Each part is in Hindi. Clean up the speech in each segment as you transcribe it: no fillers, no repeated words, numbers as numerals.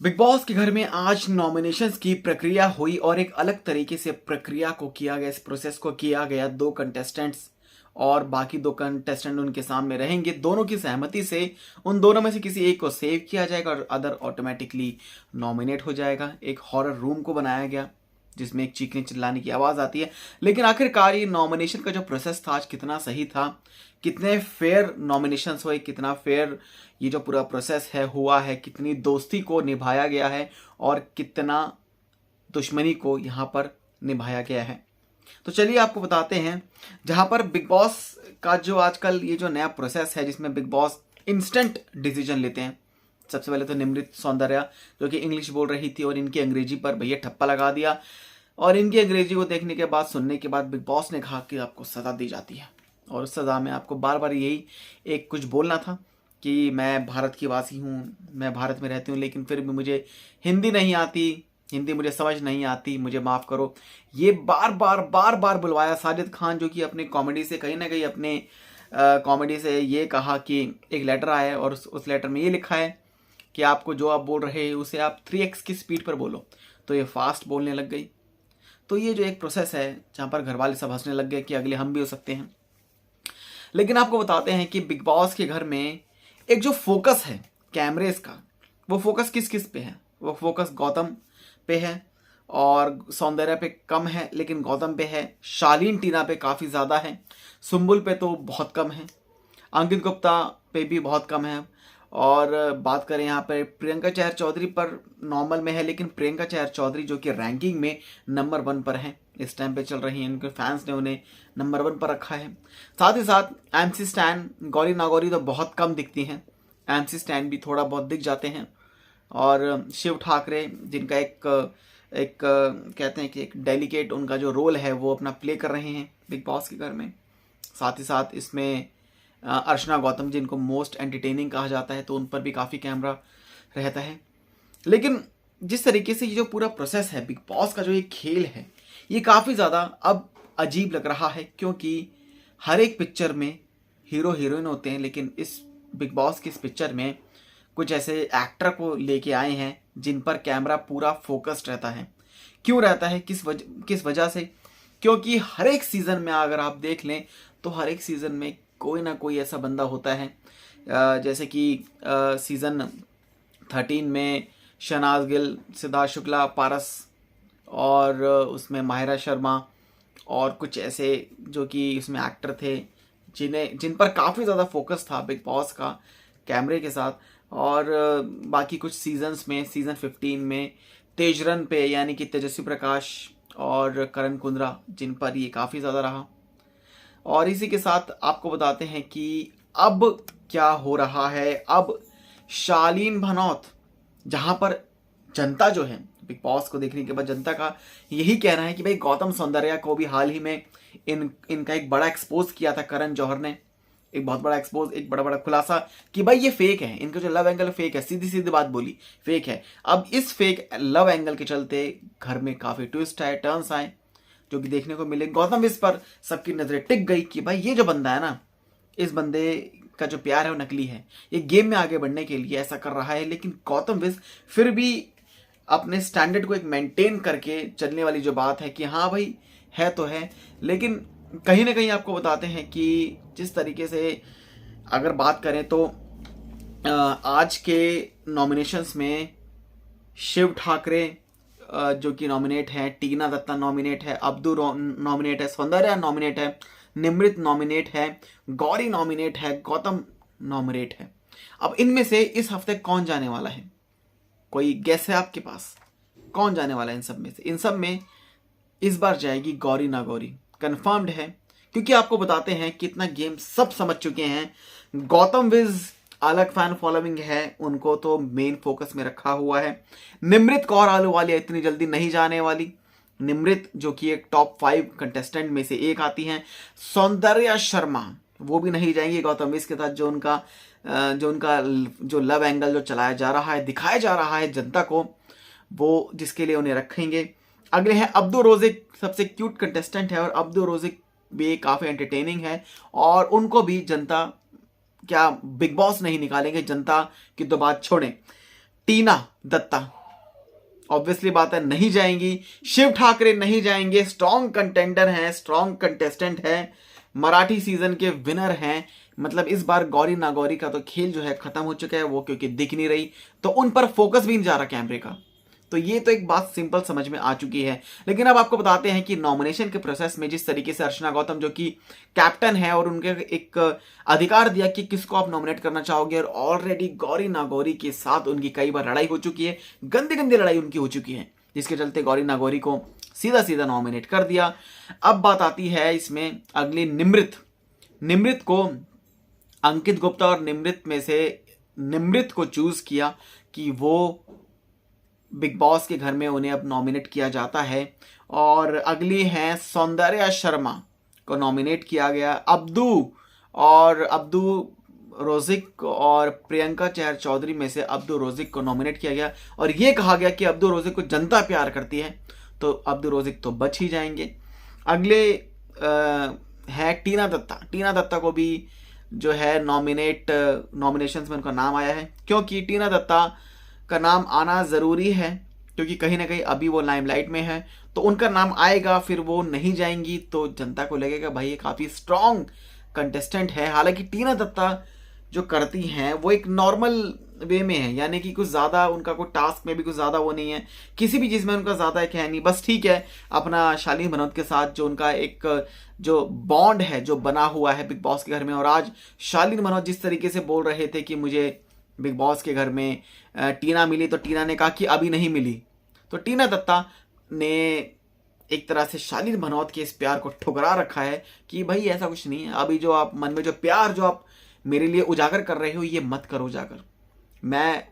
बिग बॉस के घर में आज नॉमिनेशंस की प्रक्रिया हुई और एक अलग तरीके से प्रक्रिया को किया गया, इस प्रोसेस को किया गया। दो कंटेस्टेंट्स और बाकी दो कंटेस्टेंट उनके सामने रहेंगे। दोनों की सहमति से उन दोनों में से किसी एक को सेव किया जाएगा और अदर ऑटोमेटिकली नॉमिनेट हो जाएगा। एक हॉरर रूम को बनाया गया जिसमें एक चीखने चिल्लाने की आवाज़ आती है। लेकिन आखिरकार ये नॉमिनेशन का जो प्रोसेस था आज कितना सही था, कितने फेयर नॉमिनेशंस हुए, कितना फेयर ये जो पूरा प्रोसेस है हुआ है, कितनी दोस्ती को निभाया गया है और कितना दुश्मनी को यहाँ पर निभाया गया है। तो चलिए आपको बताते हैं। जहाँ पर बिग बॉस का जो आजकल ये जो नया प्रोसेस है जिसमें बिग बॉस इंस्टेंट डिसीजन लेते हैं। सबसे पहले तो निमृत सौंदर्या जो कि इंग्लिश बोल रही थी और इनकी अंग्रेजी पर भैया ठप्पा लगा दिया, और इनकी अंग्रेजी को देखने के बाद, सुनने के बाद बिग बॉस ने कहा कि आपको सज़ा दी जाती है। और उस सज़ा में आपको बार बार यही एक कुछ बोलना था कि मैं भारत की वासी हूँ, मैं भारत में रहती हूँ, लेकिन फिर भी मुझे हिंदी नहीं आती, हिंदी मुझे समझ नहीं आती, मुझे माफ़ करो। ये बार बार बुलवाया। साजिद खान जो कि अपने कॉमेडी से कहीं ना कहीं अपने कॉमेडी से ये कहा कि एक लेटर आया है और उस लेटर में ये लिखा है कि आपको जो आप बोल रहे हैं उसे आप 3x की स्पीड पर बोलो। तो ये फास्ट बोलने लग गई। तो ये जो एक प्रोसेस है जहाँ पर घर वाले सब हंसने लग गए कि अगले हम भी हो सकते हैं। लेकिन आपको बताते हैं कि बिग बॉस के घर में एक जो फोकस है कैमरेज का, वो फोकस किस किस पे है? वो फोकस गौतम पे है और सौंदर्या पे कम है, लेकिन गौतम पे है। शालीन टीना पे काफ़ी ज़्यादा है। सुम्बुल पे तो बहुत कम है। अंकित गुप्ता पे भी बहुत कम है। और बात करें यहाँ पर प्रियंका चहर चौधरी पर नॉर्मल में है, लेकिन प्रियंका चहर चौधरी जो कि रैंकिंग में नंबर 1 पर है, इस टाइम पे चल रही हैं, उनके फैंस ने उन्हें नंबर 1 पर रखा है। साथ ही साथ एमसी स्टैन गौरी नागौरी तो बहुत कम दिखती हैं, एमसी स्टैन भी थोड़ा बहुत दिख जाते हैं। और शिव ठाकरे जिनका एक कहते हैं कि एक डेलिकेट उनका जो रोल है वो अपना प्ले कर रहे हैं बिग बॉस के घर में। साथ ही साथ इसमें अर्चना गौतम जिनको मोस्ट एंटरटेनिंग कहा जाता है, तो उन पर भी काफ़ी कैमरा रहता है। लेकिन जिस तरीके से ये जो पूरा प्रोसेस है बिग बॉस का, जो ये खेल है, ये काफ़ी ज़्यादा अब अजीब लग रहा है, क्योंकि हर एक पिक्चर में हीरो हीरोइन होते हैं, लेकिन इस बिग बॉस की इस पिक्चर में कुछ ऐसे एक्टर को लेके आए हैं जिन पर कैमरा पूरा फोकस्ड रहता है। क्यों रहता है, किस वजह से? क्योंकि हर एक सीज़न में अगर आप देख लें तो हर एक सीज़न में कोई ना कोई ऐसा बंदा होता है, जैसे कि सीज़न 13 में शहनाज गिल, सिद्धार्थ शुक्ला, पारस, और उसमें माहिरा शर्मा और कुछ ऐसे जो कि उसमें एक्टर थे जिन पर काफ़ी ज़्यादा फोकस था बिग बॉस का कैमरे के साथ। और बाकी कुछ सीजन्स में, सीज़न 15 में तेजरन पे यानी कि तेजस्वी प्रकाश और करण कुंद्रा, जिन पर ये काफ़ी ज़्यादा रहा। और इसी के साथ आपको बताते हैं कि अब क्या हो रहा है। अब शालीन भनौत, जहां पर जनता जो है बिग बॉस को देखने के बाद जनता का यही कहना है कि भाई गौतम सौंदर्या को भी हाल ही में इनका एक बड़ा एक्सपोज किया था करण जौहर ने, एक बहुत बड़ा एक्सपोज, एक बड़ा खुलासा कि भाई ये फेक है, इनका जो लव एंगल फेक है, सीधी सीधी बात बोली, फेक है। अब इस फेक लव एंगल के चलते घर में काफ़ी ट्विस्ट आए, टर्न्स आए, जो कि देखने को मिले। गौतम इस पर सबकी नजरें टिक गई कि भाई ये जो बंदा है ना, इस बंदे का जो प्यार है वो नकली है, ये गेम में आगे बढ़ने के लिए ऐसा कर रहा है। लेकिन गौतम विस फिर भी अपने स्टैंडर्ड को एक मेंटेन करके चलने वाली जो बात है कि हाँ भाई है तो है। लेकिन कहीं ना कहीं आपको बताते हैं कि जिस तरीके से अगर बात करें तो आज के नॉमिनेशंस में शिव ठाकरे जो कि नॉमिनेट है, टीना दत्ता नॉमिनेट है, अब्दू नॉमिनेट है, सौंदर्या नॉमिनेट है, निमृत नॉमिनेट है, गौरी नॉमिनेट है, गौतम नॉमिनेट है। अब इनमें से इस हफ्ते कौन जाने वाला है? कोई गेस है आपके पास कौन जाने वाला है इन सब में से? इन सब में इस बार जाएगी गौरी ना गौरी, कंफर्म्ड है। क्योंकि आपको बताते हैं कि इतना गेम सब समझ चुके हैं। गौतम विज अलग फैन फॉलोइंग है, उनको तो मेन फोकस में रखा हुआ है। निमृत कौर आलूवालिया इतनी जल्दी नहीं जाने वाली। निमृत जो कि एक टॉप 5 कंटेस्टेंट में से एक आती हैं। सौंदर्या शर्मा वो भी नहीं जाएंगी गौतम विज के साथ। जो उनका जो लव एंगल जो चलाया जा रहा है, दिखाया जा रहा है जनता को, वो जिसके लिए उन्हें रखेंगे। अगले हैं अब्दू रोजिक, सबसे क्यूट कंटेस्टेंट है और अब्दू रोजिक भी काफ़ी एंटरटेनिंग है और उनको भी जनता क्या बिग बॉस नहीं निकालेंगे, जनता की तो बात छोड़ें। टीना दत्ता ऑब्वियसली बात है नहीं जाएंगी, शिव ठाकरे नहीं जाएंगे, स्ट्रॉन्ग कंटेंडर हैं, स्ट्रॉन्ग कंटेस्टेंट हैं, मराठी सीजन के विनर हैं। मतलब इस बार गौरी नागौरी का तो खेल जो है खत्म हो चुका है, वो क्योंकि दिख नहीं रही तो उन पर फोकस भी नहीं जा रहा कैमरे का। तो ये तो एक बात सिंपल समझ में आ चुकी है। लेकिन अब आपको बताते हैं कि नॉमिनेशन के प्रोसेस में जिस तरीके से अर्चना गौतम जो कि कैप्टन है और उनके एक अधिकार दिया कि किसको आप नॉमिनेट करना चाहोगे, और ऑलरेडी गौरी नागौरी के साथ उनकी कई बार लड़ाई हो चुकी है, गंदी गंदी लड़ाई उनकी हो चुकी है, जिसके चलते गौरी नागौरी को सीधा सीधा नॉमिनेट कर दिया। अब बात आती है इसमें अगली निमृत को अंकित गुप्ता और निमृत में से निमृत को चूज किया कि वो बिग बॉस के घर में उन्हें अब नॉमिनेट किया जाता है। और अगली हैं सौंदर्या शर्मा को नॉमिनेट किया गया। अब्दू रोजिक और प्रियंका चहर चौधरी में से अब्दू रोजिक को नॉमिनेट किया गया और ये कहा गया कि अब्दू रोजिक को जनता प्यार करती है, तो अब्दू रोजिक तो बच ही जाएंगे। अगले है टीना दत्ता को भी जो है नॉमिनेशंस में उनका नाम आया है, क्योंकि टीना दत्ता का नाम आना ज़रूरी है, क्योंकि कहीं ना कहीं अभी वो लाइमलाइट में है, तो उनका नाम आएगा, फिर वो नहीं जाएंगी तो जनता को लगेगा भाई ये काफ़ी स्ट्रॉन्ग कंटेस्टेंट है। हालांकि टीना दत्ता जो करती हैं वो एक नॉर्मल वे में है, यानी कि कुछ ज़्यादा उनका कोई टास्क में भी कुछ ज़्यादा वो नहीं है, किसी भी चीज़ में उनका ज़्यादा एक है नहीं, बस ठीक है अपना शालीन भनोत के साथ जो उनका एक जो बॉन्ड है जो बना हुआ है बिग बॉस के घर में। और आज शालीन भनोत जिस तरीके से बोल रहे थे कि मुझे बिग बॉस के घर में टीना मिली, तो टीना ने कहा कि अभी नहीं मिली, तो टीना दत्ता ने एक तरह से शालीन भनोत के इस प्यार को ठुकरा रखा है कि भाई ऐसा कुछ नहीं है, अभी जो आप मन में जो प्यार जो आप मेरे लिए उजागर कर रहे हो ये मत करो उजागर, मैं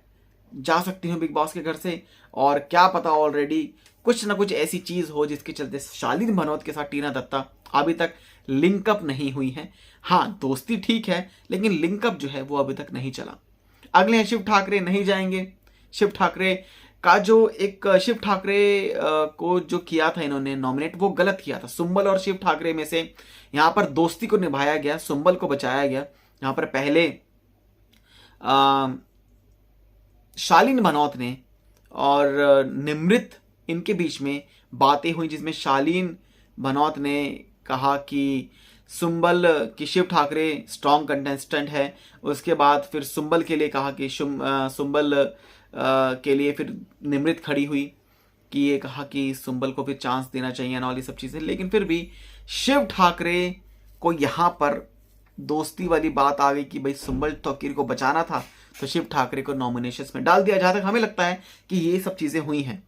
जा सकती हूँ बिग बॉस के घर से, और क्या पता ऑलरेडी कुछ ना कुछ ऐसी चीज हो जिसके चलते शालीन भनोत के साथ टीना दत्ता अभी तक लिंकअप नहीं हुई है। हाँ दोस्ती ठीक है, लेकिन लिंकअप जो है वो अभी तक नहीं चला। अगले हैं शिव ठाकरे नहीं जाएंगे। शिव ठाकरे का जो एक शिव ठाकरे को जो किया था इन्होंने नॉमिनेट, वो गलत किया था। सुंबल और शिव ठाकरे में से यहाँ पर दोस्ती को निभाया गया, सुंबल को बचाया गया। यहाँ पर पहले शालीन भनोत ने और निमृत इनके बीच में बातें हुई, जिसमें शालीन भनोत ने कहा कि सुंबल की शिव ठाकरे स्ट्रॉन्ग कंटेस्टेंट है, उसके बाद फिर सुंबल के लिए कहा कि सुंबल के लिए फिर निमृत खड़ी हुई कि ये कहा कि सुंबल को फिर चांस देना चाहिए ना, ये सब चीज़ें। लेकिन फिर भी शिव ठाकरे को यहाँ पर दोस्ती वाली बात आ गई कि भाई सुंबल तौकीर को बचाना था, तो शिव ठाकरे को नॉमिनेशंस में डाल दिया। जहाँ तक हमें लगता है कि ये सब चीज़ें हुई हैं।